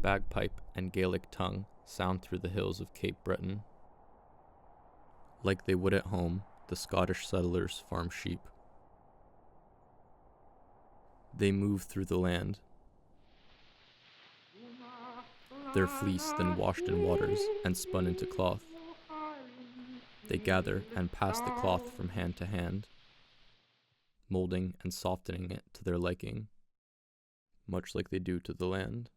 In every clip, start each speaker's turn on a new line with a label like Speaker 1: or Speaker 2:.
Speaker 1: Bagpipe and Gaelic tongue sound through the hills of Cape Breton. Like they would at home, the Scottish settlers farm sheep. They move through the land. Their fleece then washed in waters and spun into cloth. They gather and pass the cloth from hand to hand, molding and softening it to their liking, much like they do to the land.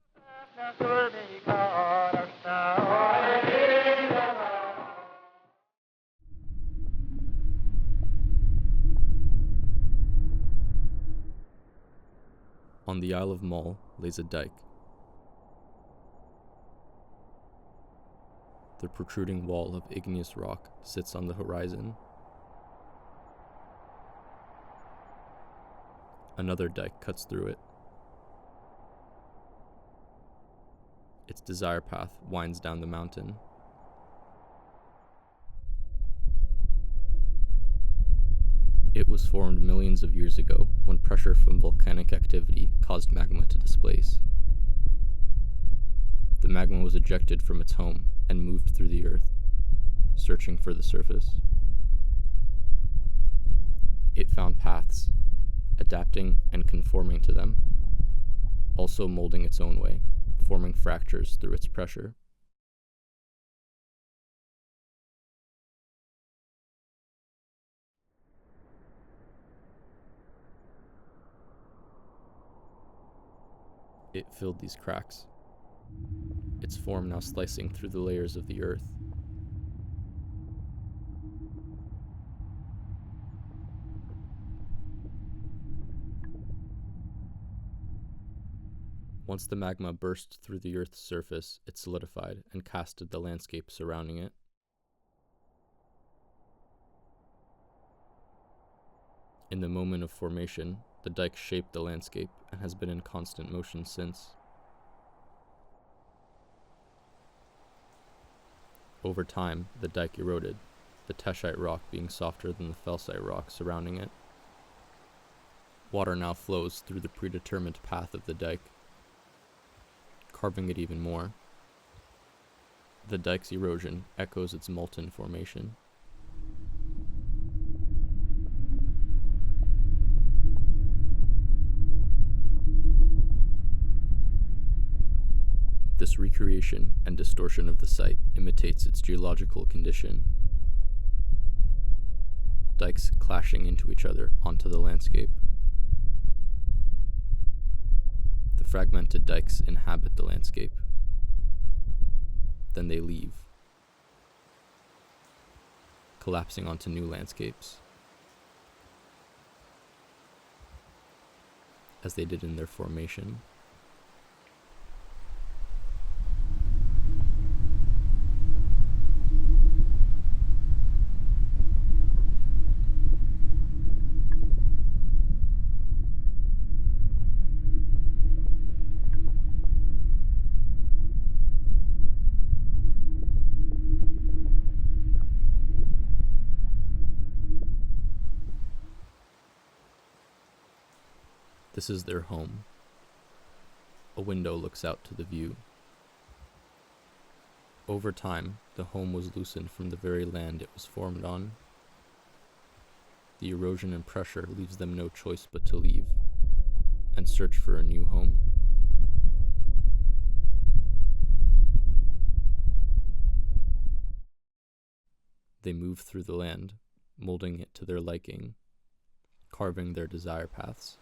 Speaker 1: On the Isle of Mull lays a dike. The protruding wall of igneous rock sits on the horizon. Another dike cuts through it. Its desire path winds down the mountain. It was formed millions of years ago when pressure from volcanic activity caused magma to displace. The magma was ejected from its home and moved through the earth, searching for the surface. It found paths, adapting and conforming to them, also molding its own way, forming fractures through its pressure. It filled these cracks, its form now slicing through the layers of the earth. Once the magma burst through the Earth's surface, it solidified and casted the landscape surrounding it. In the moment of formation, the dike shaped the landscape and has been in constant motion since. Over time, the dike eroded, the teshite rock being softer than the felsite rock surrounding it. Water now flows through the predetermined path of the dike, carving it even more. The dike's erosion echoes its molten formation. This recreation and distortion of the site imitates its geological condition. Dikes clashing into each other onto the landscape. The fragmented dikes inhabit the landscape. Then they leave, collapsing onto new landscapes, as they did in their formation. This is their home. A window looks out to the view. Over time, the home was loosened from the very land it was formed on. The erosion and pressure leaves them no choice but to leave and search for a new home. They move through the land, molding it to their liking, carving their desire paths.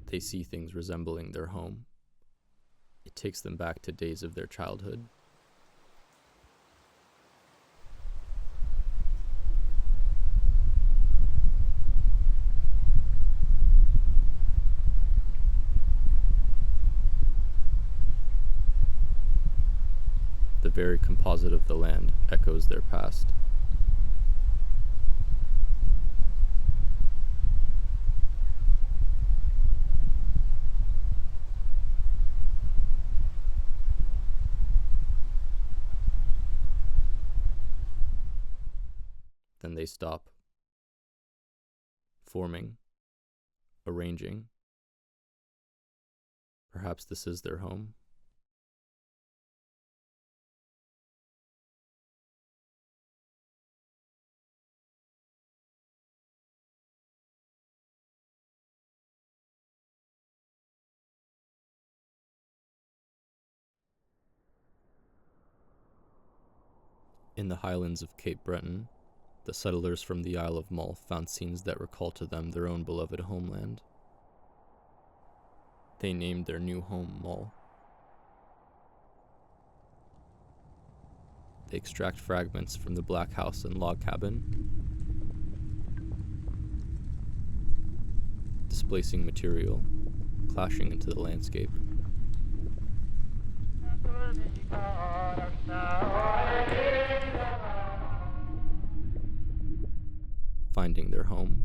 Speaker 1: They see things resembling their home. It takes them back to days of their childhood. The very composite of the land echoes their past. Then they stop, forming, arranging. Perhaps this is their home. In the highlands of Cape Breton, the settlers from the Isle of Mull found scenes that recall to them their own beloved homeland. They named their new home Mull. They extract fragments from the black house and log cabin, displacing material, clashing into the landscape. Finding their home.